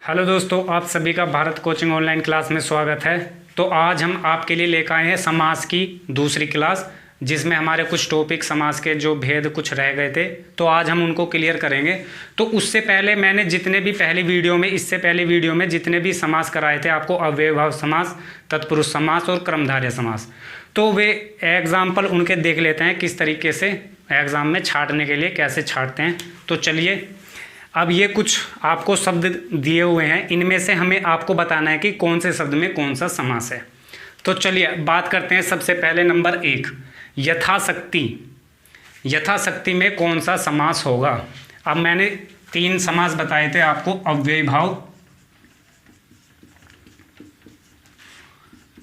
Hello दोस्तों, आप सभी का भारत कोचिंग ऑनलाइन क्लास में स्वागत है। तो आज हम आपके लिए लेकर आए हैं समास की दूसरी क्लास, जिसमें हमारे कुछ टॉपिक समास के जो भेद कुछ रह गए थे, तो आज हम उनको क्लियर करेंगे। तो उससे पहले मैंने जितने भी इससे पहले वीडियो में जितने भी समास कराए थे आपको, अव्ययभाव समास, तत्पुरुष समास और क्रमधारय समास, तो वे एग्जाम्पल उनके देख लेते हैं किस तरीके से एग्ज़ाम में छांटने के लिए कैसे छांटते हैं। तो चलिए, अब ये कुछ आपको शब्द दिए हुए हैं, इनमें से हमें आपको बताना है कि कौन से शब्द में कौन सा समास है। तो चलिए बात करते हैं। सबसे पहले नंबर 1, यथाशक्ति। यथाशक्ति में कौन सा समास होगा? अब मैंने 3 समास बताए थे आपको, अव्ययभाव,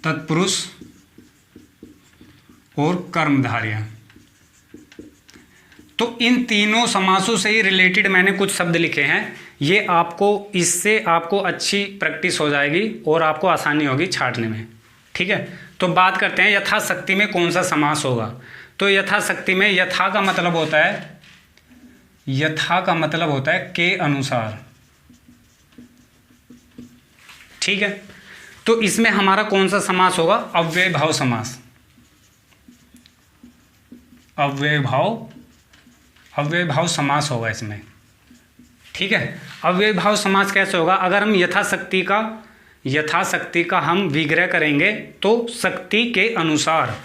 तत्पुरुष और कर्मधारय। तो इन तीनों समासों से ही रिलेटेड मैंने कुछ शब्द लिखे हैं। ये आपको, इससे आपको अच्छी प्रैक्टिस हो जाएगी और आपको आसानी होगी छांटने में। ठीक है, तो बात करते हैं यथाशक्ति में कौन सा समास होगा। तो यथाशक्ति में यथा का मतलब होता है के अनुसार। ठीक है, तो इसमें हमारा कौन सा समास होगा? अव्ययभाव समास। अव्ययभाव समास होगा इसमें। ठीक है, अव्ययभाव समास कैसे होगा? अगर हम यथाशक्ति का हम विग्रह करेंगे तो शक्ति के अनुसार।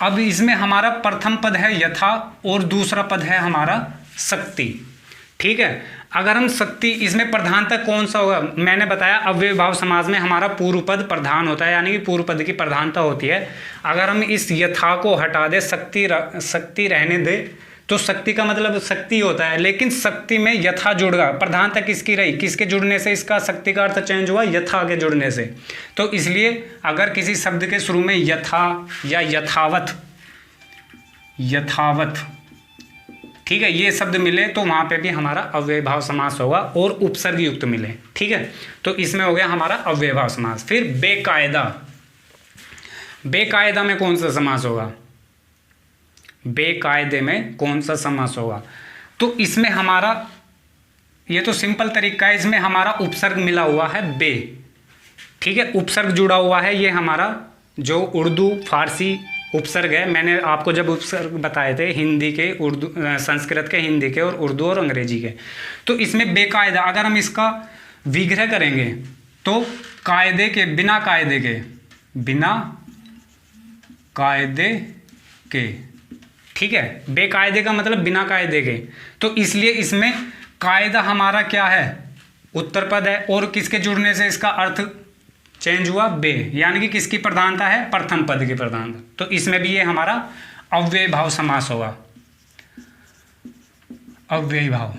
अब इसमें हमारा प्रथम पद है यथा और दूसरा पद है हमारा शक्ति। ठीक है, अगर हम शक्ति, इसमें प्रधानता कौन सा होगा? मैंने बताया अव्ययभाव समास में हमारा पूर्व पद प्रधान होता है, यानी कि पूर्व पद की प्रधानता होती है। अगर हम इस यथा को हटा दे, शक्ति रहने दे, तो शक्ति का मतलब शक्ति होता है, लेकिन शक्ति में यथा जुड़ गया। प्रधानता किसकी रही? किसके जुड़ने से इसका शक्ति का अर्थ चेंज हुआ? यथा के जुड़ने से। तो इसलिए अगर किसी शब्द के शुरू में यथा या यथावत, ठीक है, ये शब्द मिले तो वहाँ पे भी हमारा अव्ययभाव समास होगा, और उपसर्ग युक्त मिले। ठीक है, तो इसमें हो गया हमारा अव्ययभाव समास। फिर बेकायदा में कौन सा समास होगा? बेकायदे में कौन सा समास होगा? तो इसमें हमारा, ये तो सिंपल तरीका है, इसमें हमारा उपसर्ग मिला हुआ है बे। ठीक है, उपसर्ग जुड़ा हुआ है। ये हमारा जो उर्दू फारसी उपसर्ग है, मैंने आपको जब उपसर्ग बताए थे हिंदी के, उर्दू, संस्कृत के, हिंदी के और उर्दू और अंग्रेजी के, तो इसमें बेकायदा अगर हम इसका विग्रह करेंगे तो बिना कायदे के। ठीक है, बेकायदे का मतलब बिना कायदे के। तो इसलिए इसमें कायदा हमारा क्या है? उत्तर पद है, और किसके जुड़ने से इसका अर्थ चेंज हुआ? बे, यानी कि किसकी प्रधानता है? प्रथम पद की प्रधानता। तो इसमें भी ये हमारा अव्ययभाव समास होगा, अव्ययभाव।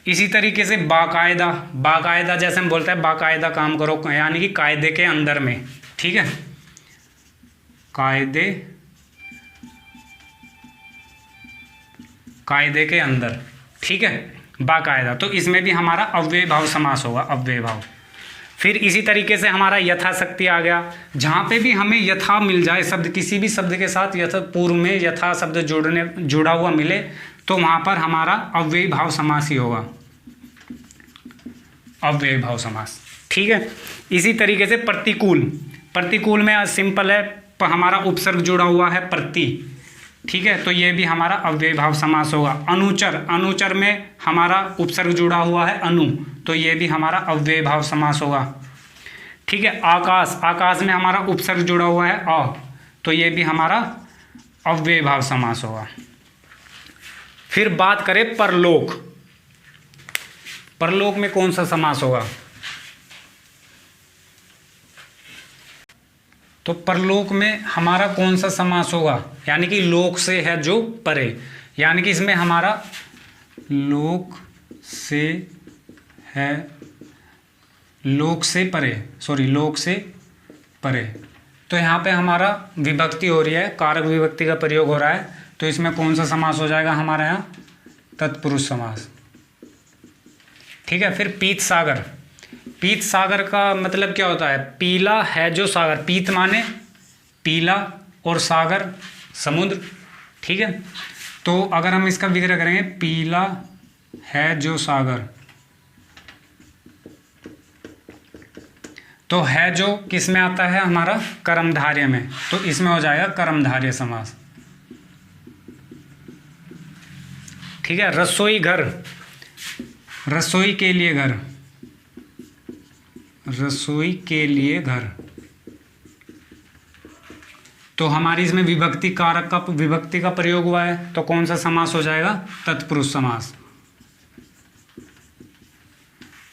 इसी तरीके से बाकायदा जैसे हम बोलते हैं बाकायदा काम करो, यानी कि कायदे के अंदर में। ठीक है, कायदे के अंदर। ठीक है, बाकायदा। तो इसमें भी हमारा अव्ययभाव समास होगा, अव्ययभाव। फिर इसी तरीके से हमारा यथाशक्ति आ गया। जहाँ पे भी हमें यथा मिल जाए शब्द, किसी भी शब्द के साथ यथा पूर्व में यथा शब्द जुड़ा हुआ मिले, तो वहाँ पर हमारा अव्ययभाव समास ही होगा, अव्ययभाव समास। ठीक है, इसी तरीके से प्रतिकूल में सिंपल है, हमारा उपसर्ग जुड़ा हुआ है प्रति। ठीक है, तो ये भी हमारा अव्ययभाव समास होगा। अनुचर में हमारा उपसर्ग जुड़ा हुआ है अनु, तो ये भी हमारा अव्ययभाव समास होगा। ठीक है, आकाश में हमारा उपसर्ग जुड़ा हुआ है अ, तो ये भी हमारा अव्ययभाव समास होगा। फिर बात करें परलोक में कौन सा समास होगा? तो परलोक में हमारा कौन सा समास होगा? यानी कि लोक से है जो परे, यानी कि इसमें हमारा लोक से परे। तो यहाँ पे हमारा विभक्ति हो रही है, कारक विभक्ति का प्रयोग हो रहा है, तो इसमें कौन सा समास हो जाएगा हमारे यहाँ? तत्पुरुष समास। ठीक है, फिर पीत सागर का मतलब क्या होता है? पीला है जो सागर, पीत माने पीला और सागर समुद्र। ठीक है। तो अगर हम इसका विग्रह करेंगे, पीला है जो सागर, तो है जो किस में आता है हमारा, कर्मधारय में, तो इसमें हो जाएगा कर्मधारय समास। ठीक है। रसोई घर, रसोई के लिए घर, रसोई के लिए घर, तो हमारी इसमें विभक्ति कारक का, विभक्ति का प्रयोग हुआ है, तो कौन सा समास हो जाएगा, तत्पुरुष समास।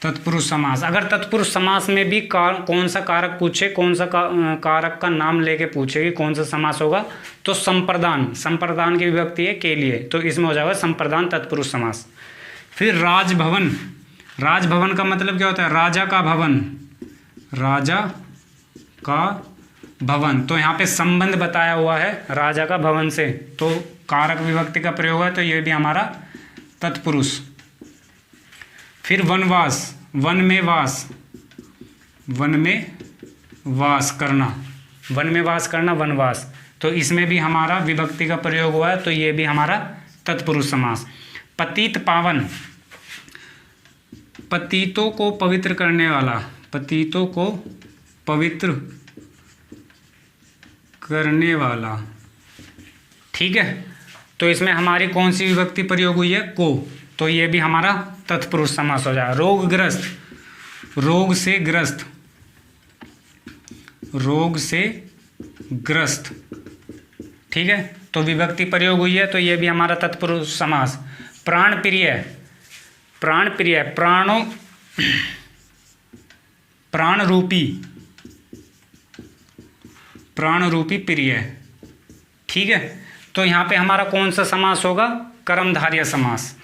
तत्पुरुष समास। अगर तत्पुरुष समास में भी कौन सा कारक पूछे, कौन सा कारक का नाम लेके पूछे कि कौन सा समास होगा, तो संप्रदान, संप्रदान की विभक्ति है के लिए, तो इसमें हो जाएगा संप्रदान तत्पुरुष समास। फिर राजभवन, राजभवन का मतलब क्या होता है, राजा का भवन, राजा का भवन, तो यहाँ पे संबंध बताया हुआ है राजा का भवन से, तो कारक विभक्ति का प्रयोग है, तो ये भी हमारा तत्पुरुष। फिर वनवास, वन में वास, वन में वास करना, वन में वास करना, वनवास, तो इसमें भी हमारा विभक्ति का प्रयोग हुआ है, तो ये भी हमारा तत्पुरुष समास। पतित पावन, पतितों को पवित्र करने वाला, पतितों को पवित्र करने वाला। ठीक है। तो इसमें हमारी कौन सी विभक्ति प्रयोग हुई है, को, तो ये भी हमारा तत्पुरुष समास हो जाएगा। रोगग्रस्त, रोग से ग्रस्त, रोग से ग्रस्त। ठीक है। तो विभक्ति प्रयोग हुई है, तो ये भी हमारा तत्पुरुष समास। प्राण प्रिय, प्राण प्रिय, प्राणों, प्राण रूपी, प्राण रूपी प्रिय। ठीक है। तो यहाँ पे हमारा कौन सा समास होगा, कर्मधारय समास,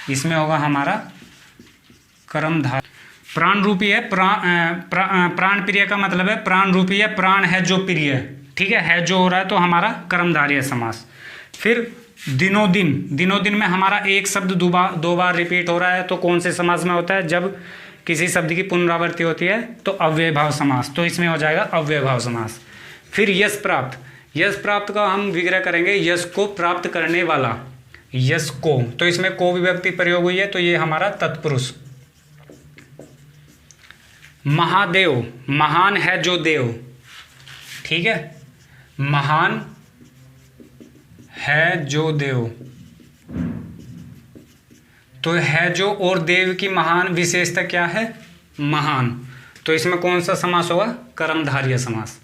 इसमें होगा हमारा कर्मधारय। प्राण रूपी है, प्राण प्रिय का मतलब है प्राण रूपी है, प्राण है जो प्रिय, ठीक है जो हो रहा है, तो हमारा कर्मधारय समास। फिर दिनों दिन, दिनों दिन में हमारा एक शब्द दो बार रिपीट हो रहा है, तो कौन से समास में होता है, जब किसी शब्द की पुनरावृत्ति होती है, तो अव्ययभाव समास, तो इसमें हो जाएगा अव्ययभाव समास। फिर यश प्राप्त, यश प्राप्त का हम विग्रह करेंगे, यश को प्राप्त करने वाला, यश को, तो इसमें को विभक्ति प्रयोग हुई है, तो ये हमारा तत्पुरुष। महादेव, महान है जो देव, ठीक है, महान है जो देव, तो है जो और देव की महान विशेषता क्या है, महान, तो इसमें कौन सा समास होगा, कर्मधारय समास।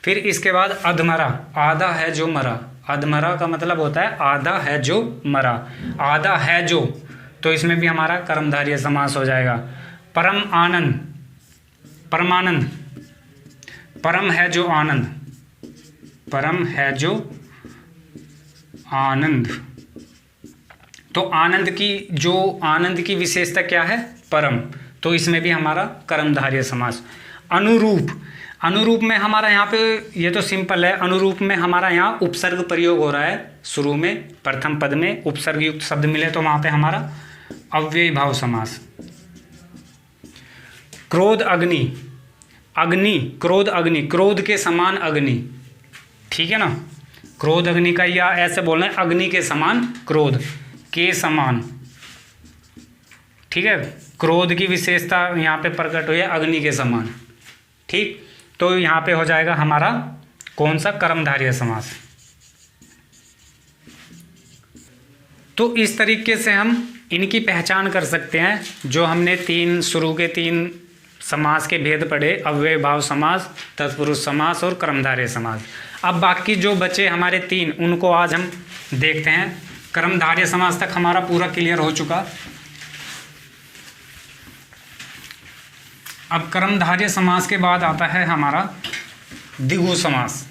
फिर इसके बाद अधमरा, आधा है जो मरा, अधमरा का मतलब होता है आधा है जो मरा, आधा है जो, तो इसमें भी हमारा कर्मधारय समास हो जाएगा। परम आनंद, परमानंद, परम है जो आनंद, परम है जो आनंद, तो आनंद की, जो आनंद की विशेषता क्या है, परम, तो इसमें भी हमारा कर्मधारय समास। अनुरूप, अनुरूप में हमारा यहाँ पे, ये तो सिंपल है, अनुरूप में हमारा यहाँ उपसर्ग प्रयोग हो रहा है, शुरू में प्रथम पद में उपसर्ग युक्त शब्द मिले, तो वहाँ पे हमारा अव्ययभाव समास। क्रोध अग्नि, अग्नि, क्रोध अग्नि, क्रोध के समान अग्नि, ठीक है ना, क्रोध अग्नि का, या ऐसे बोलना है अग्नि के समान, क्रोध के समान, ठीक है, क्रोध की विशेषता यहाँ पे प्रकट हुई है अग्नि के समान, ठीक, तो यहाँ पे हो जाएगा हमारा कौन सा, कर्मधारय समास। तो इस तरीके से हम इनकी पहचान कर सकते हैं, जो हमने तीन शुरू के तीन समास के भेद पढ़े, अव्ययभाव समास, तत्पुरुष समास और कर्मधारय समास। अब बाकी जो बचे हमारे तीन, उनको आज हम देखते हैं। कर्मधारय समास तक हमारा पूरा क्लियर हो चुका। अब कर्मधारय समास के बाद आता है हमारा द्विगु समास,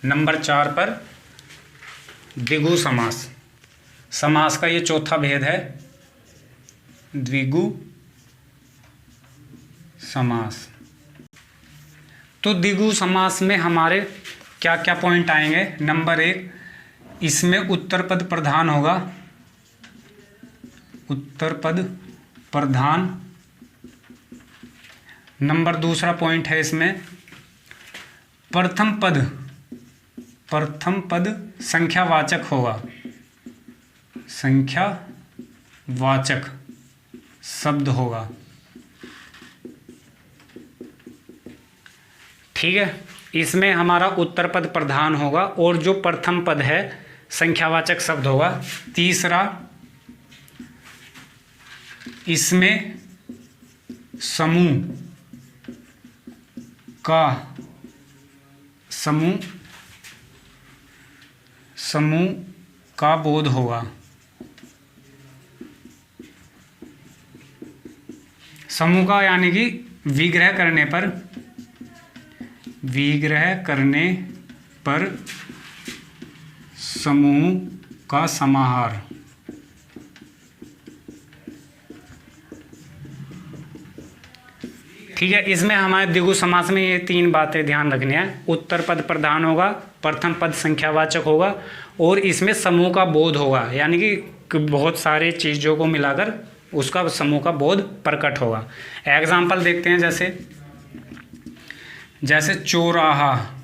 नंबर 4 पर द्विगु समास। समास का ये चौथा भेद है, द्विगु समास। तो द्विगु समास में हमारे क्या क्या पॉइंट आएंगे। नंबर 1, इसमें उत्तर पद प्रधान होगा, उत्तर पद प्रधान। नंबर 2 पॉइंट है इसमें प्रथम पद संख्यावाचक होगा, संख्यावाचक शब्द होगा। ठीक है, इसमें हमारा उत्तर पद प्रधान होगा और जो प्रथम पद है संख्यावाचक शब्द होगा। तीसरा, इसमें समूह का बोध होगा। समूह का यानी कि विग्रह करने पर समूह का समाहार। ठीक है, इसमें हमारे द्विगु समास में ये तीन बातें ध्यान रखनी है। उत्तर पद प्रधान होगा, प्रथम पद संख्यावाचक होगा और इसमें समूह का बोध होगा, यानी कि बहुत सारे चीज़ों को मिलाकर उसका समूह का बोध प्रकट होगा। एग्जाम्पल देखते हैं, जैसे चौराहा,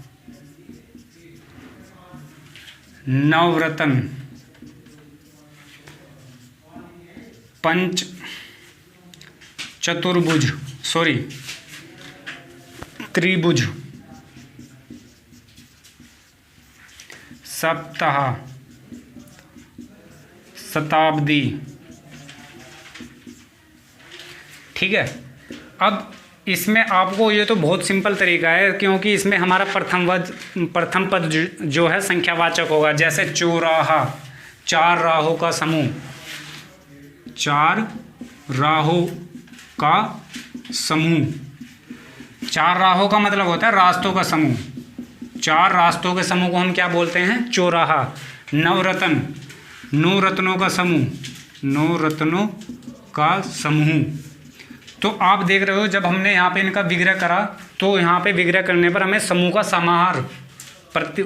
नवरत्न, त्रिभुज, सप्ताह, शताब्दी। ठीक है, अब इसमें आपको ये तो बहुत सिंपल तरीका है क्योंकि इसमें हमारा प्रथम पद जो है संख्यावाचक होगा। जैसे चौराहा, चार राहों का समूह, चार राहों का समूह। चार राहों का मतलब होता है रास्तों का समूह। चार रास्तों के समूह को हम क्या बोलते हैं? चौराहा। नवरत्न, नौ रत्नों का समूह, नौ रत्नों का समूह। तो आप देख रहे हो, जब हमने यहाँ पे इनका विग्रह करा तो यहाँ पे विग्रह करने पर हमें समूह का समाहार,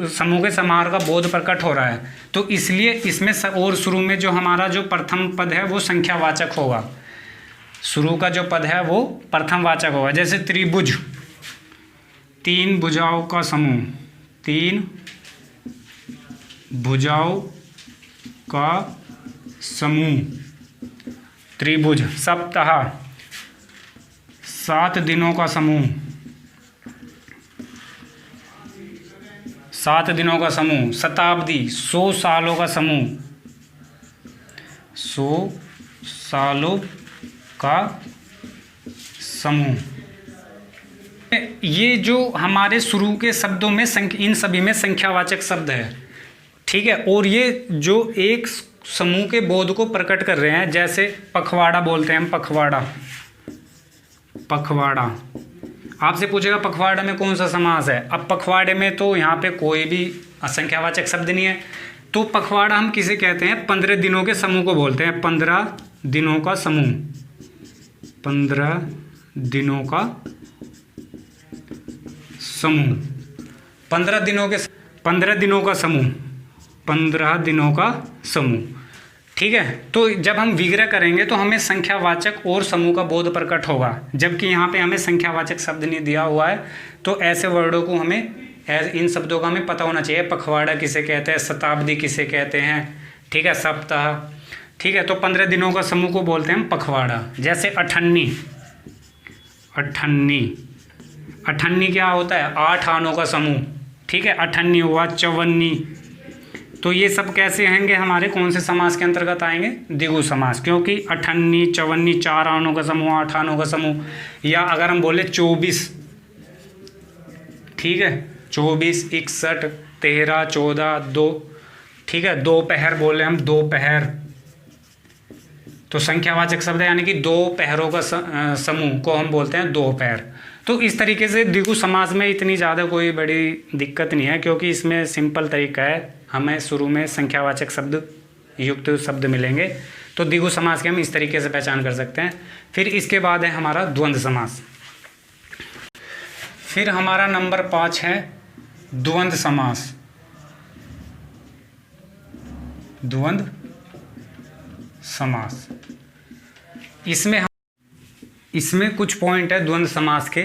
समूह के समाहार का बोध प्रकट हो रहा है। तो इसलिए इसमें और शुरू में जो हमारा जो प्रथम पद है वो संख्यावाचक होगा। शुरू का जो पद है वो प्रथमवाचक होगा। जैसे त्रिभुज, तीन भुजाओं का समूह, तीन भुजाओं का समूह, त्रिभुज। सप्ताह, सात दिनों का समूह, सात दिनों का समूह। शताब्दी, 100 सालों का समूह, 100 सालों का समूह। ये जो हमारे शुरू के शब्दों में इन सभी में संख्यावाचक शब्द है। ठीक है, और ये जो एक समूह के बोध को प्रकट कर रहे हैं। जैसे पखवाड़ा बोलते हैं हम, पखवाड़ा। आपसे पूछेगा पखवाड़ा में कौन सा समास है। अब पखवाड़े में तो यहाँ पे कोई भी संख्यावाचक शब्द नहीं है, तो पखवाड़ा हम किसे कहते हैं? 15 दिनों के समूह को बोलते हैं। 15 दिनों का समूह, 15 दिनों का समूह, 15 दिनों का समूह, 15 दिनों का समूह। ठीक है, तो जब हम विग्रह करेंगे तो हमें संख्यावाचक और समूह का बोध प्रकट होगा, जबकि यहाँ पे हमें संख्यावाचक शब्द नहीं दिया हुआ है। तो ऐसे वर्डों को इन शब्दों का हमें पता होना चाहिए। पखवाड़ा किसे कहते हैं, शताब्दी किसे कहते हैं, ठीक है, सप्ताह। ठीक है, तो 15 दिनों का समूह को बोलते हैं हम पखवाड़ा। जैसे अठन्नी, अठन्नी क्या होता है? 8 आनों का समूह। ठीक है, अठन्नी हुआ। चवन्नी, तो ये सब कैसे आएंगे? हमारे कौन से समास के अंतर्गत आएंगे? द्विगु समास, क्योंकि अठन्नी, चवन्नी 4 आनों का समूह, 8 आनों का समूह। या अगर हम बोले 24, ठीक है, 24, 61, 13, 14, 2, ठीक है, दोपहर बोले हम, दोपहर, तो संख्यावाचक शब्द है, यानी कि 2 पहरों का समूह को हम बोलते हैं दोपहर। तो इस तरीके से द्विगु समास में इतनी ज़्यादा कोई बड़ी दिक्कत नहीं है, क्योंकि इसमें सिंपल तरीका है। हमें शुरू में संख्यावाचक शब्द युक्त शब्द मिलेंगे, तो द्विगु समास के हम इस तरीके से पहचान कर सकते हैं। फिर इसके बाद है हमारा द्वंद्व समास। फिर हमारा नंबर 5 है द्वंद्व समास। द्वंद्व समास, इसमें कुछ पॉइंट है द्वंद्व समास के,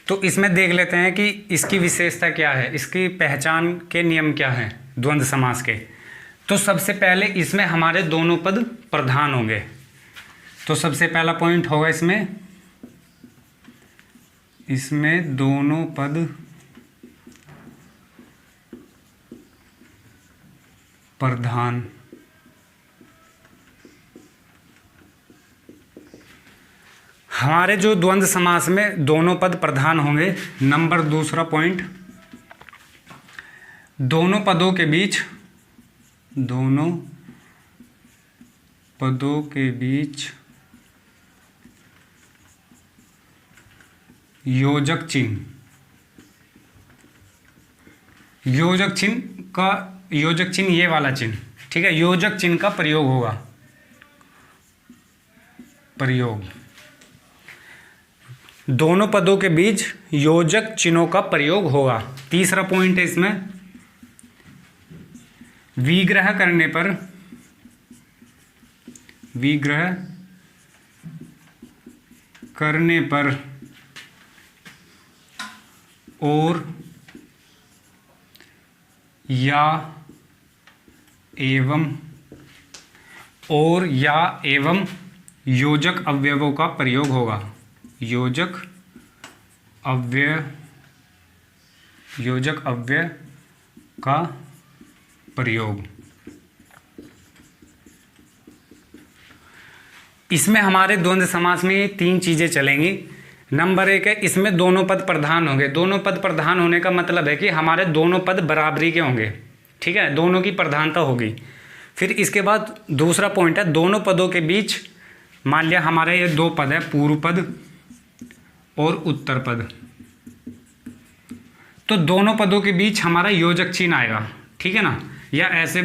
तो इसमें देख लेते हैं कि इसकी विशेषता क्या है, इसकी पहचान के नियम क्या है द्वंद्व समास के। तो सबसे पहले इसमें हमारे दोनों पद प्रधान होंगे। तो सबसे पहला पॉइंट होगा इसमें दोनों पद प्रधान। हमारे जो द्वंद्व समास में दोनों पद प्रधान होंगे। नंबर दूसरा पॉइंट, दोनों पदों के बीच योजक चिन्ह। योजक चिन्ह ये वाला चिन्ह, ठीक है, योजक चिन्ह का प्रयोग होगा। दोनों पदों के बीच योजक चिन्हों का प्रयोग होगा। तीसरा पॉइंट है इसमें, विग्रह करने पर और या एवं योजक अवयवों का प्रयोग होगा। योजक अव्यय का प्रयोग। इसमें हमारे द्वंद्व समास में 3 चीजें चलेंगी। नंबर 1 है, इसमें दोनों पद प्रधान होंगे। दोनों पद प्रधान होने का मतलब है कि हमारे दोनों पद बराबरी के होंगे, ठीक है, दोनों की प्रधानता होगी। फिर इसके बाद दूसरा पॉइंट है, दोनों पदों के बीच, मान लिया हमारे ये 2 पद है, पूर्व पद और उत्तर पद, तो दोनों पदों के बीच हमारा योजक चिन्ह आएगा, ठीक है ना। या ऐसे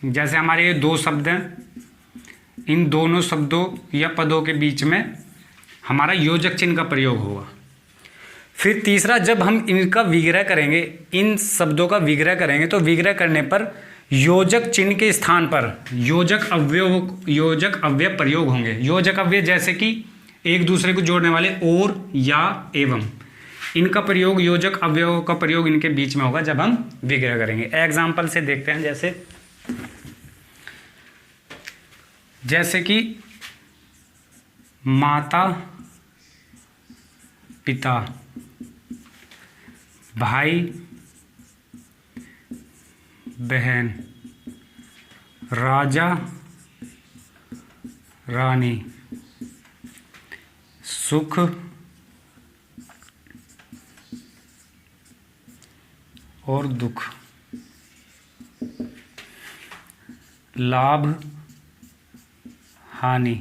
जैसे हमारे ये 2 शब्द हैं, इन दोनों शब्दों या पदों के बीच में हमारा योजक चिन्ह का प्रयोग होगा। फिर तीसरा, जब हम इनका विग्रह करेंगे, इन शब्दों का विग्रह करेंगे, तो विग्रह करने पर योजक चिन्ह के स्थान पर योजक अव्यय प्रयोग होंगे। योजक अव्यय जैसे कि एक दूसरे को जोड़ने वाले और, या, एवं, इनका प्रयोग, योजक अवयवों का प्रयोग इनके बीच में होगा जब हम विग्रह करेंगे। एग्जाम्पल से देखते हैं, जैसे कि माता पिता, भाई बहन, राजा रानी, सुख और दुख, लाभ हानि,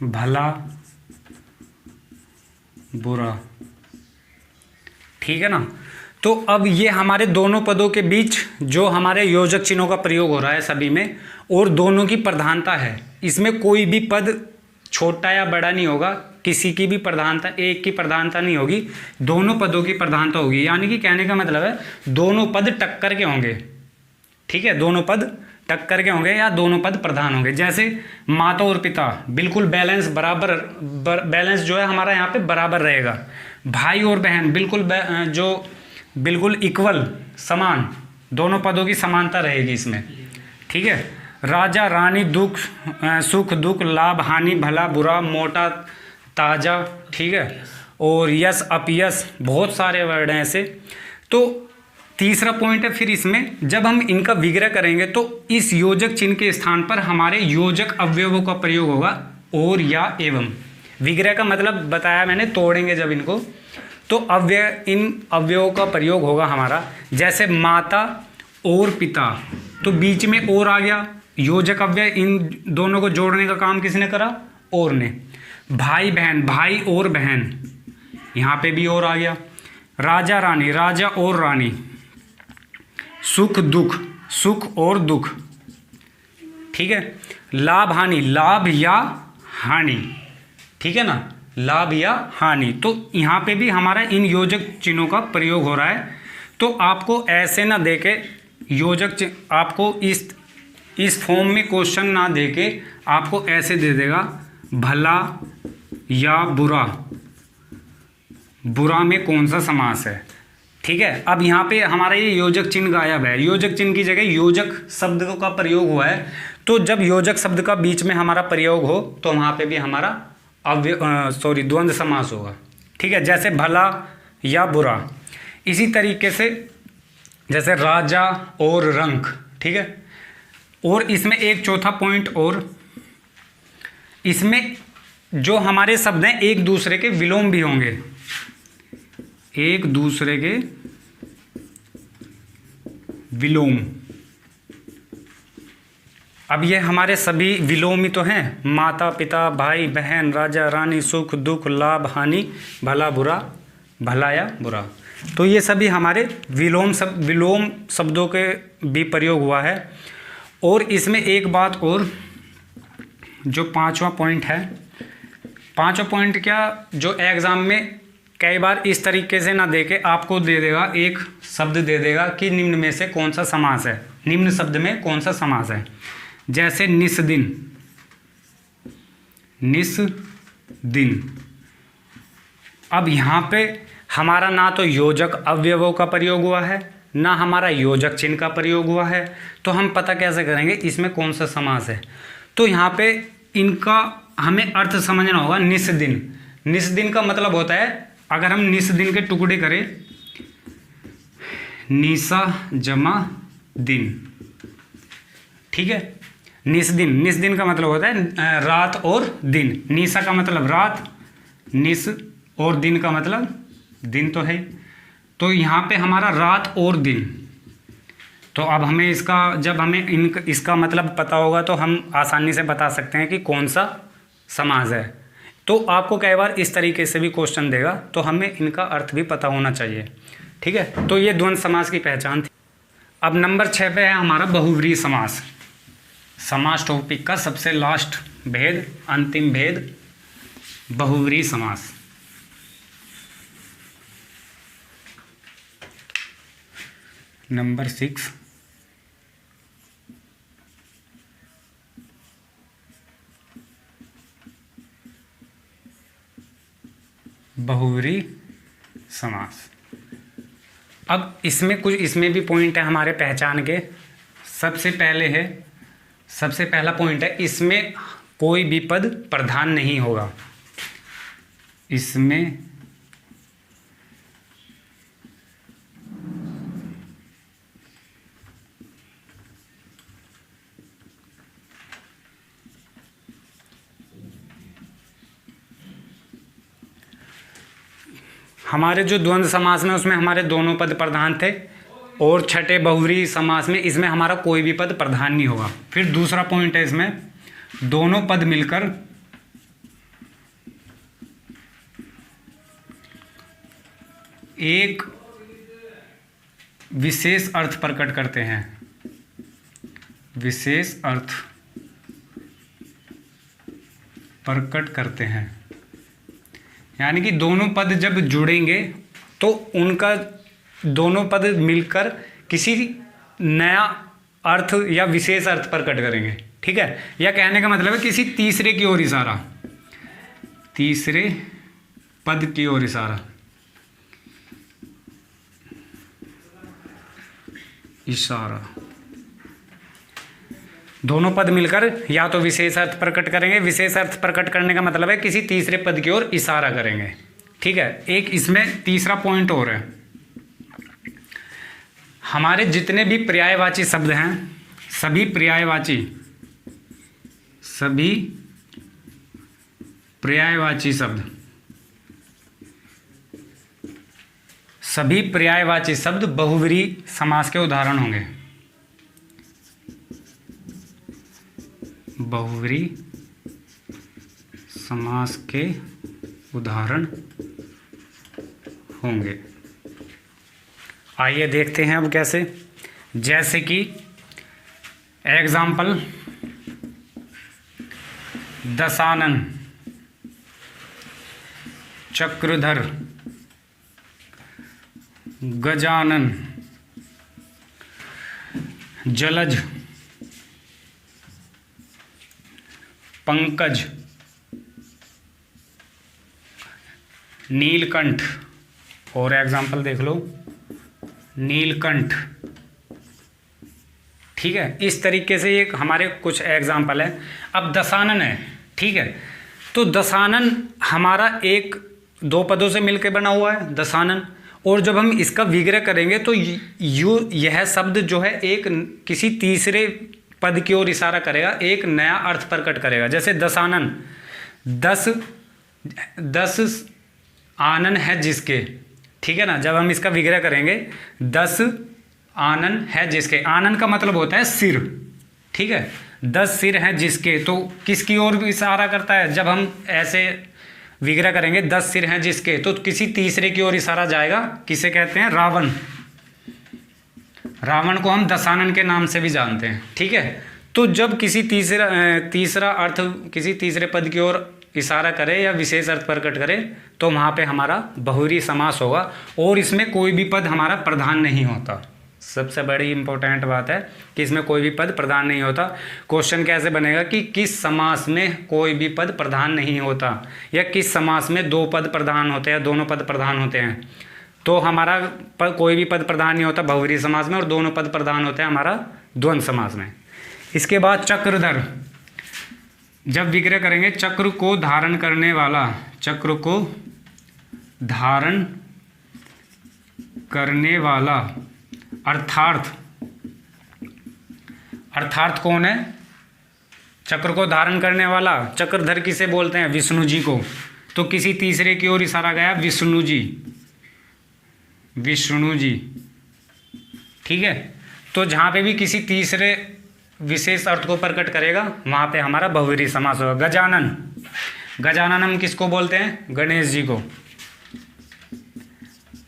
भला बुरा, ठीक है ना। तो अब ये हमारे दोनों पदों के बीच जो हमारे योजक चिन्हों का प्रयोग हो रहा है सभी में, और दोनों की प्रधानता है, इसमें कोई भी पद छोटा या बड़ा नहीं होगा, किसी की भी प्रधानता, एक की प्रधानता नहीं होगी, दोनों पदों की प्रधानता होगी। यानी कि कहने का मतलब है दोनों पद टक्कर के होंगे, ठीक है, दोनों पद टक्कर के होंगे या दोनों पद प्रधान होंगे। जैसे माता और पिता, बिल्कुल बैलेंस बराबर, बैलेंस जो है हमारा यहाँ पे बराबर रहेगा। भाई और बहन बिल्कुल इक्वल, समान, दोनों पदों की समानता रहेगी इसमें, ठीक है। राजा रानी, सुख दुख, लाभ हानि, भला बुरा, मोटा ताजा, ठीक है, और यश अपयश, बहुत सारे वर्ड हैं ऐसे। तो तीसरा पॉइंट है, फिर इसमें जब हम इनका विग्रह करेंगे तो इस योजक चिन्ह के स्थान पर हमारे योजक अवयवों का प्रयोग होगा, और, या, एवं। विग्रह का मतलब बताया मैंने, तोड़ेंगे जब इनको, तो इन अवयवों का प्रयोग होगा हमारा। जैसे माता और पिता, तो बीच में और आ गया, योजक अव्यय, इन दोनों को जोड़ने का काम किसने करा? और ने। भाई बहन, भाई और बहन, यहाँ पे भी और आ गया। राजा रानी, राजा और रानी। सुख दुख, सुख और दुख, ठीक है। लाभ हानि, लाभ या हानि, ठीक है ना, लाभ या हानि। तो यहाँ पे भी हमारा इन योजक चिन्हों का प्रयोग हो रहा है। तो आपको ऐसे ना देके योजक चिन्ह, आपको इस फॉर्म में क्वेश्चन ना देके आपको ऐसे दे देगा, भला या बुरा, बुरा में कौन सा समास है, ठीक है। अब यहाँ पे हमारा ये योजक चिन्ह गायब है, योजक चिन्ह की जगह योजक शब्द का प्रयोग हुआ है। तो जब योजक शब्द का बीच में हमारा प्रयोग हो तो वहाँ पे भी हमारा द्वंद्व समास होगा। ठीक है, जैसे भला या बुरा। इसी तरीके से जैसे राजा और रंक। ठीक है, और इसमें एक चौथा पॉइंट, और इसमें जो हमारे शब्द हैं एक दूसरे के विलोम भी होंगे, एक दूसरे के विलोम। अब ये हमारे सभी विलोम ही तो हैं, माता पिता भाई बहन राजा रानी सुख दुख लाभ हानि भला बुरा भला या बुरा। तो ये सभी हमारे विलोम शब्दों के भी प्रयोग हुआ है। और इसमें एक बात और, जो पांचवा पॉइंट है, पांचवा पॉइंट क्या, जो एग्ज़ाम में कई बार इस तरीके से ना दे के आपको दे देगा, एक शब्द दे देगा कि निम्न में से कौन सा समास है, निम्न शब्द में कौन सा समास है। जैसे निस्दिन, निस्दिन। अब यहाँ पे हमारा ना तो योजक अवयवों का प्रयोग हुआ है, ना हमारा योजक चिन्ह का प्रयोग हुआ है, तो हम पता कैसे करेंगे इसमें कौन सा समास है। तो यहाँ पे इनका हमें अर्थ समझना होगा। निस्दिन, निस्दिन का मतलब होता है, अगर हम निस्दिन के टुकड़े करें, निसा जमा दिन। ठीक है, निस्दिन, निस्दिन का मतलब होता है रात और दिन। निसा का मतलब रात, निस और दिन का मतलब दिन तो है। तो यहाँ पे हमारा रात और दिन। तो अब हमें इसका, जब हमें इसका मतलब पता होगा तो हम आसानी से बता सकते हैं कि कौन सा समास है। तो आपको कई बार इस तरीके से भी क्वेश्चन देगा, तो हमें इनका अर्थ भी पता होना चाहिए। ठीक है, तो ये द्वंद्व समास की पहचान थी। अब नंबर 6 पे है हमारा बहुव्रीहि समास। समास टॉपिक का सबसे लास्ट भेद, अंतिम भेद, बहुव्रीहि समास। नंबर 6, बहुव्रीहि समास। अब इसमें कुछ, इसमें भी पॉइंट है हमारे पहचान के। सबसे पहला पॉइंट है, इसमें कोई भी पद प्रधान नहीं होगा। इसमें हमारे जो द्वंद्व समास में उसमें हमारे दोनों पद प्रधान थे, और छठे बहुव्रीहि समास में इसमें हमारा कोई भी पद प्रधान नहीं होगा। फिर दूसरा पॉइंट है, इसमें दोनों पद मिलकर एक विशेष अर्थ प्रकट करते हैं, विशेष अर्थ प्रकट करते हैं। यानी कि दोनों पद जब जुड़ेंगे तो उनका, दोनों पद मिलकर किसी नया अर्थ या विशेष अर्थ प्रकट करेंगे। ठीक है, या कहने का मतलब है किसी तीसरे की ओर इशारा, तीसरे पद की ओर इशारा, इशारा। दोनों पद मिलकर या तो विशेष अर्थ प्रकट करेंगे, विशेष अर्थ प्रकट करने का मतलब है किसी तीसरे पद की ओर इशारा करेंगे। ठीक है, एक इसमें तीसरा पॉइंट और है, हमारे जितने भी पर्यायवाची शब्द हैं, सभी पर्यायवाची शब्द बहुव्रीहि समास के उदाहरण होंगे। बहुव्रीहि समास के उदाहरण होंगे। आइए देखते हैं अब कैसे। जैसे कि एग्जाम्पल, दशानन, चक्रधर, गजानन, जलज, पंकज, नीलकंठ। और एग्जाम्पल देख लो, नीलकंठ। ठीक है, इस तरीके से ये हमारे कुछ एग्जाम्पल है। अब दशानन है, ठीक है, तो दशानन हमारा एक दो पदों से मिलकर बना हुआ है दशानन, और जब हम इसका विग्रह करेंगे तो यह शब्द जो है एक किसी तीसरे पद की ओर इशारा करेगा, एक नया अर्थ प्रकट करेगा। जैसे दशानन, 10 आनन है जिसके, ठीक है ना, जब हम इसका विग्रह करेंगे 10 आनन है जिसके, आनन का मतलब होता है सिर, ठीक है, 10 सिर हैं जिसके, तो किसकी ओर इशारा करता है? जब हम ऐसे विग्रह करेंगे 10 सिर हैं जिसके, तो किसी तीसरे की ओर इशारा जाएगा। किसे कहते हैं? रावण। रावण को हम दशानन के नाम से भी जानते हैं, ठीक है। तो जब किसी तीसरा अर्थ किसी तीसरे पद की ओर इशारा करे या विशेष अर्थ प्रकट करे तो वहाँ पे हमारा बहुव्रीहि समास होगा, और इसमें कोई भी पद हमारा प्रधान नहीं होता। सबसे बड़ी इंपॉर्टेंट बात है कि इसमें कोई भी पद प्रधान नहीं होता। क्वेश्चन कैसे बनेगा कि किस समास में कोई भी पद प्रधान नहीं होता, या किस समास में दो पद प्रधान होते हैं, दोनों पद प्रधान होते हैं। तो हमारा कोई भी पद प्रधान नहीं होता बहुव्रीहि समास में, और दोनों पद प्रधान होते हैं हमारा द्वंद्व समास में। इसके बाद चक्रधर, जब विग्रह करेंगे चक्र को धारण करने वाला, चक्र को धारण करने वाला, अर्थार्थ कौन है? चक्र को धारण करने वाला चक्रधर किसे बोलते हैं? विष्णु जी को। तो किसी तीसरे की ओर इशारा गया, विष्णु जी, विष्णु जी, ठीक है। तो जहाँ पे भी किसी तीसरे विशेष अर्थ को प्रकट करेगा वहाँ पे हमारा बहुव्रीहि समास होगा। गजानन, गजानन हम किसको बोलते हैं? गणेश जी को।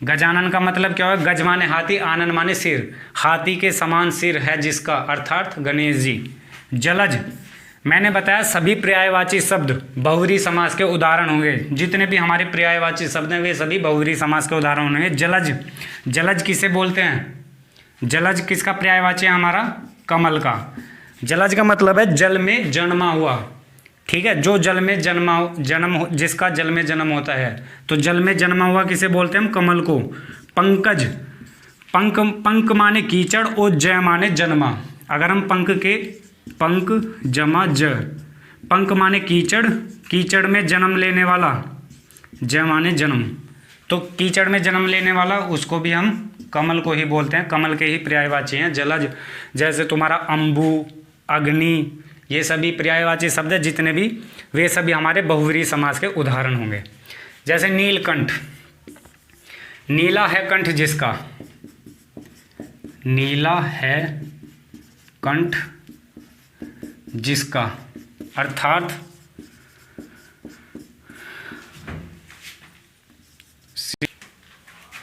गजानन का मतलब क्या है? गज माने हाथी, आनन माने सिर, हाथी के समान सिर है जिसका, अर्थात गणेश जी। जलज, मैंने बताया सभी पर्यायवाची शब्द बहुव्रीहि समास के उदाहरण होंगे। जितने भी हमारे पर्यायवाची शब्द हैं वे सभी बहुव्रीहि समास के उदाहरण होंगे। जलज, जलज किसे बोलते हैं? जलज किसका पर्यायवाची है? हमारा कमल का। जलज का मतलब है जल में जन्मा हुआ, ठीक है, जो जल में जिसका जल में जन्म होता है। तो जल में जन्मा हुआ किसे बोलते हैं हम? कमल को। पंकज, पंक माने कीचड़ और जय माने जन्मा। अगर हम पंक जमा ज, पंक माने कीचड़, कीचड़ में जन्म लेने वाला, जय माने जन्म, तो कीचड़ में जन्म लेने वाला उसको भी हम कमल को ही बोलते हैं। कमल के ही पर्यायवाची हैं जलज। जैसे तुम्हारा अंबु, अग्नि, ये सभी पर्यायवाची शब्द है जितने भी, वे सभी हमारे बहुव्रीहि समास के उदाहरण होंगे। जैसे नीलकंठ, नीला है कंठ जिसका, नीला है कंठ जिसका, अर्थात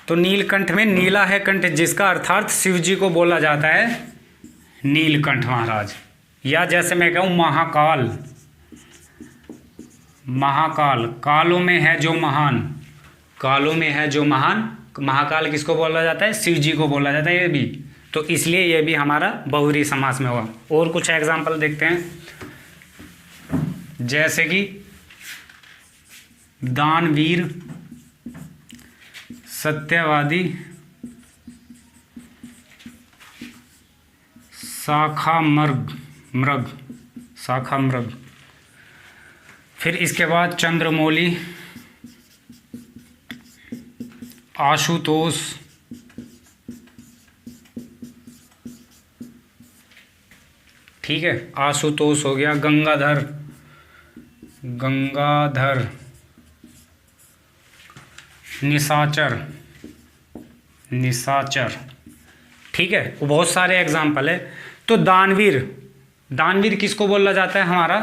तो नीलकंठ में नीला है कंठ जिसका अर्थात शिव जी को बोला जाता है नीलकंठ महाराज। या जैसे मैं कहूँ महाकाल, महाकाल, कालों में है जो महान, कालों में है जो महान, महाकाल किसको बोला जाता है? शिव जी को बोला जाता है ये भी। तो इसलिए ये भी हमारा बहुव्रीहि समास में हुआ। और कुछ एग्जाम्पल देखते हैं, जैसे कि दानवीर, सत्यवादी, शाखा मृग, शाखा मृग। फिर इसके बाद चंद्रमौली, आशुतोष, ठीक है, आशुतोष हो गया। गंगाधर, गंगाधर, निशाचर, निशाचर, ठीक है। वो बहुत सारे एग्जाम्पल है। तो दानवीर, दानवीर किसको बोला जाता है? हमारा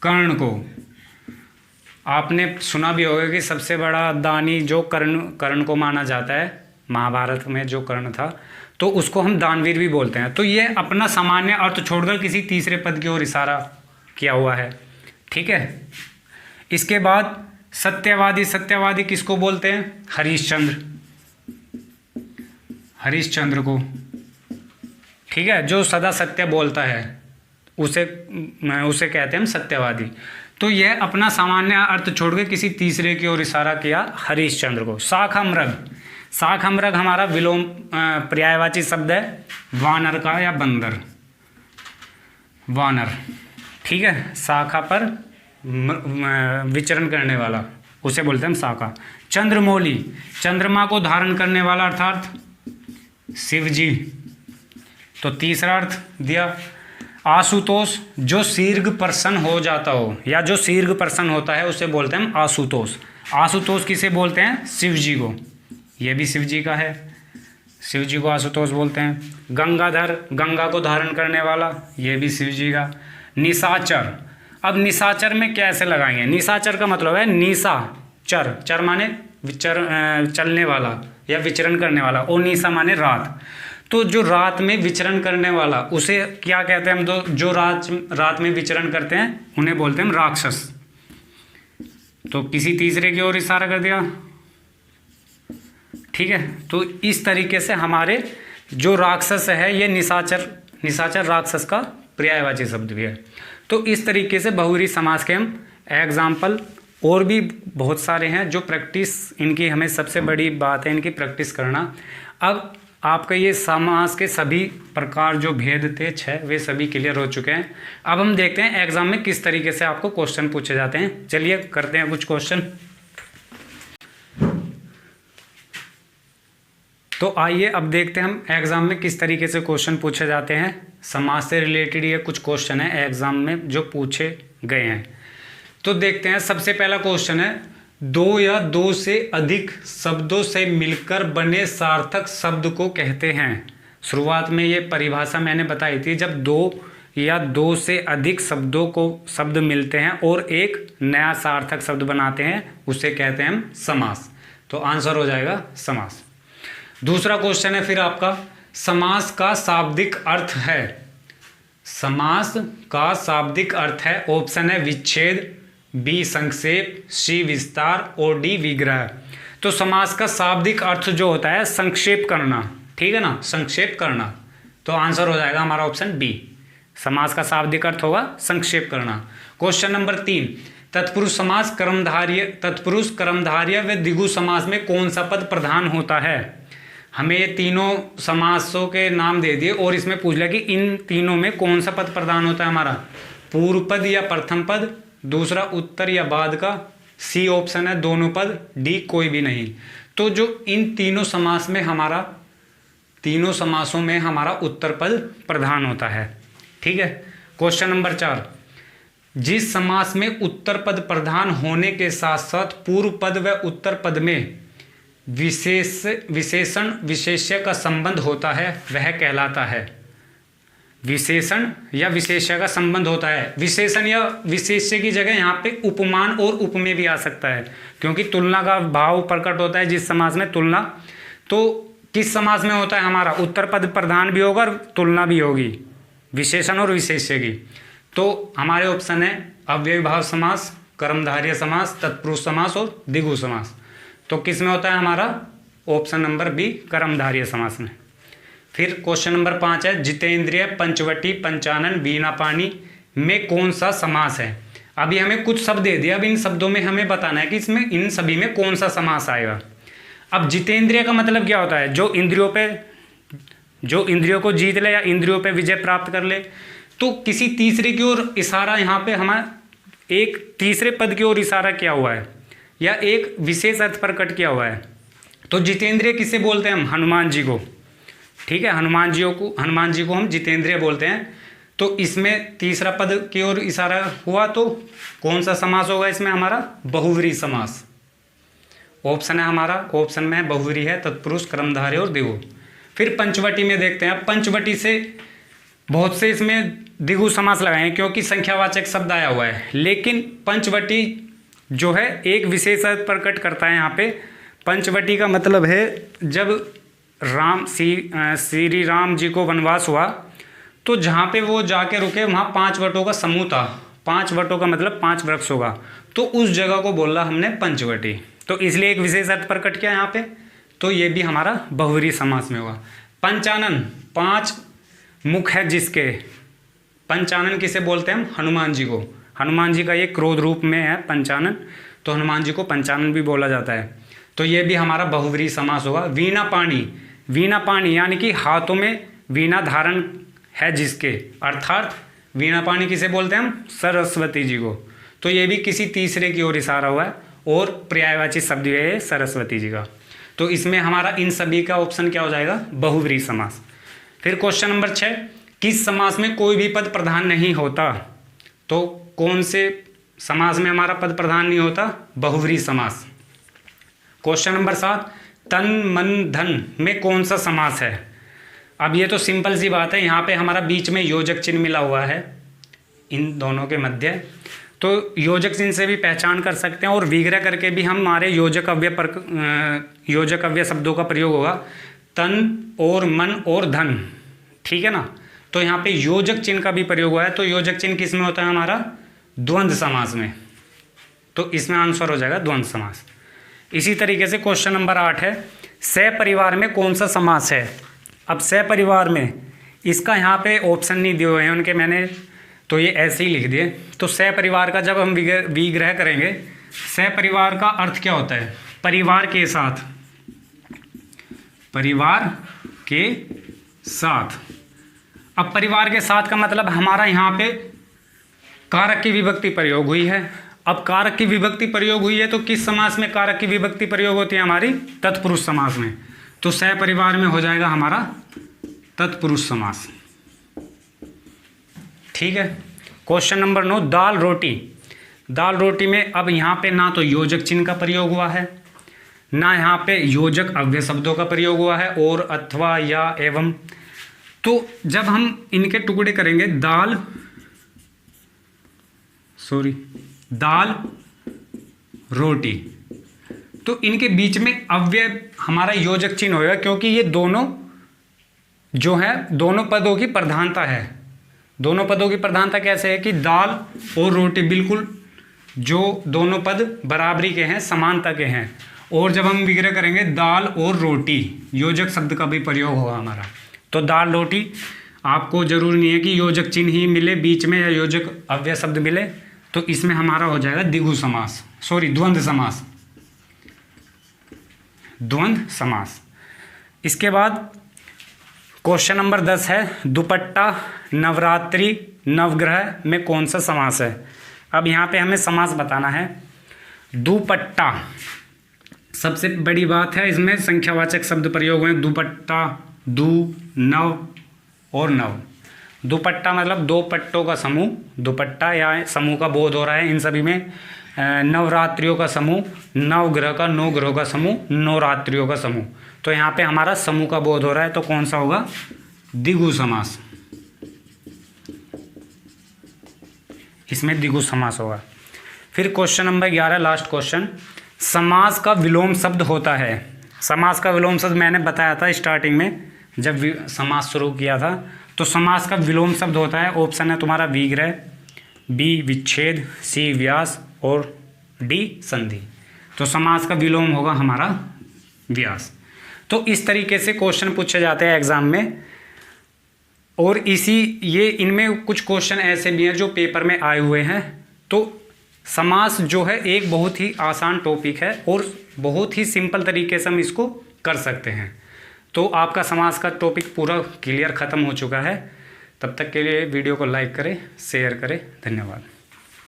कर्ण को। आपने सुना भी होगा कि सबसे बड़ा दानी जो कर्ण को माना जाता है, महाभारत में जो कर्ण था, तो उसको हम दानवीर भी बोलते हैं। तो ये अपना सामान्य अर्थ छोड़कर किसी तीसरे पद की ओर इशारा किया हुआ है, ठीक है। इसके बाद सत्यवादी, सत्यवादी किसको बोलते हैं? हरिश्चंद्र, हरिश्चंद्र को, ठीक है, जो सदा सत्य बोलता है उसे कहते हैं हम सत्यवादी। तो यह अपना सामान्य अर्थ छोड़ के किसी तीसरे की ओर इशारा किया हरिश्चंद्र को। शाखा मृग, शाकम्भरक हमारा विलोम पर्यायवाची शब्द है वानर का या बंदर, वानर, ठीक है, शाखा पर विचरण करने वाला उसे बोलते हैं हम शाखा। चंद्रमौली, चंद्रमा को धारण करने वाला अर्थात शिव जी, तो तीसरा अर्थ दिया। आशुतोष, जो शीर्घ प्रसन्न हो जाता हो या जो शीर्घ प्रसन्न होता है उसे बोलते हैं हम आशुतोष। आशुतोष किसे बोलते हैं? शिव जी को, ये भी शिव जी का है, शिव जी को आशुतोष बोलते हैं। गंगाधर, गंगा को धारण करने वाला, ये भी शिव जी का। निशाचर, अब निशाचर में कैसे लगाएंगे? निशाचर का मतलब है निशा चर, चर माने चलने वाला या विचरण करने वाला, और निशा माने रात। तो जो रात में विचरण करने वाला उसे क्या कहते हैं हम? तो जो रात में विचरण करते हैं उन्हें बोलते हैं हम राक्षस। तो किसी तीसरे की ओर इशारा कर दिया, ठीक है। तो इस तरीके से हमारे जो राक्षस है ये निशाचर, निशाचर राक्षस का पर्यायवाची शब्द भी है। तो इस तरीके से बहुव्रीहि समास के हम एग्जाम्पल और भी बहुत सारे हैं जो प्रैक्टिस, इनकी हमें सबसे बड़ी बात है इनकी प्रैक्टिस करना। अब आपका ये समास के सभी प्रकार जो भेद थे 6 वे सभी क्लियर हो चुके हैं। अब हम देखते हैं एग्जाम में किस तरीके से आपको क्वेश्चन पूछे जाते हैं। चलिए करते हैं कुछ क्वेश्चन। तो आइए अब देखते हैं हम एग्जाम में किस तरीके से क्वेश्चन पूछे जाते हैं। समास से रिलेटेड ये कुछ क्वेश्चन है एग्जाम में जो पूछे गए हैं। तो देखते हैं, सबसे पहला क्वेश्चन है, दो या दो से अधिक शब्दों से मिलकर बने सार्थक शब्द को कहते हैं। शुरुआत में ये परिभाषा मैंने बताई थी, जब दो या दो से अधिक शब्दों को शब्द मिलते हैं और एक नया सार्थक शब्द बनाते हैं उसे कहते हैं हम समास। तो आंसर हो जाएगा समास। दूसरा क्वेश्चन है फिर आपका, समास का शाब्दिक अर्थ है। समास का शाब्दिक अर्थ है, ऑप्शन है विच्छेद, बी संक्षेप, सी विस्तार और डी विग्रह। तो समास का शाब्दिक अर्थ जो होता है संक्षेप करना, ठीक है ना, संक्षेप करना। तो आंसर हो जाएगा हमारा ऑप्शन बी, समास का शाब्दिक अर्थ होगा संक्षेप करना। क्वेश्चन नंबर 3, तत्पुरुष समास कर्मधारय, तत्पुरुष कर्मधारय व द्विगु समास में कौन सा पद प्रधान होता है? हमें ये तीनों समासों के नाम दे दिए और इसमें पूछ लिया कि इन तीनों में कौन सा पद प्रधान होता है हमारा, पूर्व पद या प्रथम पद, दूसरा उत्तर या बाद का, सी ऑप्शन है दोनों पद, डी कोई भी नहीं। तो जो इन तीनों समास में हमारा, तीनों समासों में हमारा उत्तर पद प्रधान होता है, ठीक है। क्वेश्चन नंबर 4, जिस समास में उत्तर पद प्रधान होने के साथ साथ पूर्व पद व उत्तर पद में विशेषण विशेष्य का संबंध होता है वह कहलाता है। विशेषण या विशेष्य का संबंध होता है, विशेषण या विशेष्य की जगह यहाँ पे उपमान और उपमेय भी आ सकता है, क्योंकि तुलना का भाव प्रकट होता है जिस समास में तुलना। तो किस समास में होता है हमारा, उत्तर पद प्रधान भी होगा और तुलना भी होगी, विशेषण और विशेष्य की। तो हमारे ऑप्शन है अव्ययीभाव समास, कर्मधारय समास, तत्पुरुष समास और द्विगु समास। तो किस में होता है हमारा ऑप्शन नंबर बी, कर्मधारय समास में। फिर क्वेश्चन नंबर 5 है, जितेंद्रिय, पंचवटी, पंचानन, वीणापानी में कौन सा समास है? अभी हमें कुछ शब्द दे दिया, अब इन शब्दों में हमें बताना है कि इसमें इन सभी में कौन सा समास आएगा। अब जितेंद्रिय का मतलब क्या होता है, जो इंद्रियों को जीत ले या इंद्रियों पे विजय प्राप्त कर ले। तो किसी तीसरे की ओर इशारा, यहाँ पे हमारा एक तीसरे पद की ओर इशारा किया हुआ है या एक विशेष अर्थ प्रकट किया हुआ है। तो जितेंद्रिय किसे बोलते हैं हम, हनुमान जी को, ठीक है, हनुमान जी को हम जितेंद्रिय बोलते हैं। तो इसमें तीसरा पद की ओर इशारा हुआ, तो कौन सा समास होगा इसमें हमारा, बहुव्रीहि समास। ऑप्शन है हमारा, ऑप्शन में है बहुव्रीहि है, तत्पुरुष, कर्मधारय और द्विगु। फिर पंचवटी में देखते हैं, पंचवटी से बहुत से इसमें द्विगु समास लगाए हैं क्योंकि संख्यावाचक शब्द आया हुआ है, लेकिन पंचवटी जो है एक विशेष अर्थ प्रकट करता है। यहाँ पे पंचवटी का मतलब है जब श्री राम जी को वनवास हुआ तो जहाँ पे वो जाके रुके वहाँ 5 वटों का समूह था। 5 वटों का मतलब 5 वृक्ष होगा, तो उस जगह को बोला हमने पंचवटी। तो इसलिए एक विशेष अर्थ प्रकट किया यहाँ पे, तो ये भी हमारा बहुव्रीहि समास में होगा। पंचानन, 5 मुख है जिसके, पंचानन किसे बोलते हैं हम, हनुमान जी को। हनुमान जी का ये क्रोध रूप में है पंचानन, तो हनुमान जी को पंचानन भी बोला जाता है। तो ये भी हमारा बहुव्रीहि समास होगा। वीणा पाणी, वीणा पाणी यानी कि हाथों में वीणा धारण है जिसके, अर्थात वीणा पाणी किसे बोलते हैं हम? सरस्वती जी को। तो ये भी किसी तीसरे की ओर इशारा हुआ है और पर्यायवाची शब्द है सरस्वती जी का। तो इसमें हमारा इन सभी का ऑप्शन क्या हो जाएगा? बहुव्रीहि समास। फिर क्वेश्चन नंबर 6, किस समास में कोई भी पद प्रधान नहीं होता? तो कौन से समास में हमारा पद प्रधान नहीं होता? बहुव्रीहि समास। क्वेश्चन नंबर 7, तन मन धन में कौन सा समास है? अब ये तो सिंपल सी बात है, यहाँ पे हमारा बीच में योजक चिन्ह मिला हुआ है इन दोनों के मध्य, तो योजक चिन्ह से भी पहचान कर सकते हैं और विग्रह करके भी हम हमारे योजक अव्यय शब्दों का प्रयोग होगा, तन और मन और धन, ठीक है ना। तो यहाँ पे योजक चिन्ह का भी प्रयोग हुआ है, तो योजक चिन्ह किस में होता है? हमारा द्वंद्व समास में। तो इसमें आंसर हो जाएगा द्वंद्व समास। इसी तरीके से क्वेश्चन नंबर 8 है, सपरिवार में कौन सा समास है? अब सपरिवार में इसका यहाँ पे ऑप्शन नहीं दिए हुए हैं उनके, मैंने तो ये ऐसे ही लिख दिए। तो सपरिवार का जब हम विग्रह करेंगे, सपरिवार का अर्थ क्या होता है? परिवार के साथ, परिवार के साथ। अब परिवार के साथ का मतलब हमारा यहाँ पे कारक की विभक्ति प्रयोग हुई है। अब कारक की विभक्ति प्रयोग हुई है तो किस समास में कारक की विभक्ति प्रयोग होती है? हमारी तत्पुरुष समास में। तो सपरिवार में हो जाएगा हमारा तत्पुरुष समास, ठीक है। क्वेश्चन नंबर 9, दाल रोटी। दाल रोटी में अब यहाँ पे ना तो योजक चिन्ह का प्रयोग हुआ है, ना यहाँ पे योजक अव्यय शब्दों का प्रयोग हुआ है और अथवा या एवं। तो जब हम इनके टुकड़े करेंगे, दाल रोटी, तो इनके बीच में अव्यय हमारा योजक चिन्ह होगा, क्योंकि ये दोनों जो है दोनों पदों की प्रधानता है। दोनों पदों की प्रधानता कैसे है कि दाल और रोटी बिल्कुल जो दोनों पद बराबरी के हैं, समानता के हैं। और जब हम विग्रह करेंगे दाल और रोटी, योजक शब्द का भी प्रयोग होगा हमारा। तो दाल रोटी, आपको जरूरी नहीं है कि योजक चिन्ह ही मिले बीच में या योजक अव्यय शब्द मिले, तो इसमें हमारा हो जाएगा द्वंद्व समास, द्वंद्व समास। इसके बाद क्वेश्चन नंबर 10 है, दुपट्टा, नवरात्रि, नवग्रह में कौन सा समास है? अब यहाँ पे हमें समास बताना है। दुपट्टा, सबसे बड़ी बात है इसमें संख्यावाचक शब्द प्रयोग हुए, दुपट्टा, नव और नव। दुपट्टा मतलब दो पट्टों का समूह, दुपट्टा या समूह का बोध हो रहा है इन सभी में। नवरात्रियों का समूह, नवग्रह का, नौ ग्रहों का समूह, नवरात्रियों का समूह। तो यहाँ पे हमारा समूह का बोध हो रहा है, तो कौन सा होगा? द्विगु समास, इसमें द्विगु समास होगा। फिर क्वेश्चन नंबर 11, लास्ट क्वेश्चन, समास का विलोम शब्द होता है। समास का विलोम शब्द मैंने बताया था स्टार्टिंग में जब समास शुरू किया था। तो समास का विलोम शब्द होता है, ऑप्शन है तुम्हारा विग्रह, बी विच्छेद, सी व्यास और डी संधि। तो समास का विलोम होगा हमारा व्यास। तो इस तरीके से क्वेश्चन पूछे जाते हैं एग्जाम में। और इनमें कुछ क्वेश्चन ऐसे भी हैं जो पेपर में आए हुए हैं। तो समास जो है एक बहुत ही आसान टॉपिक है और बहुत ही सिंपल तरीके से हम इसको कर सकते हैं। तो आपका समास का टॉपिक पूरा क्लियर ख़त्म हो चुका है। तब तक के लिए वीडियो को लाइक करें, शेयर करें। धन्यवाद।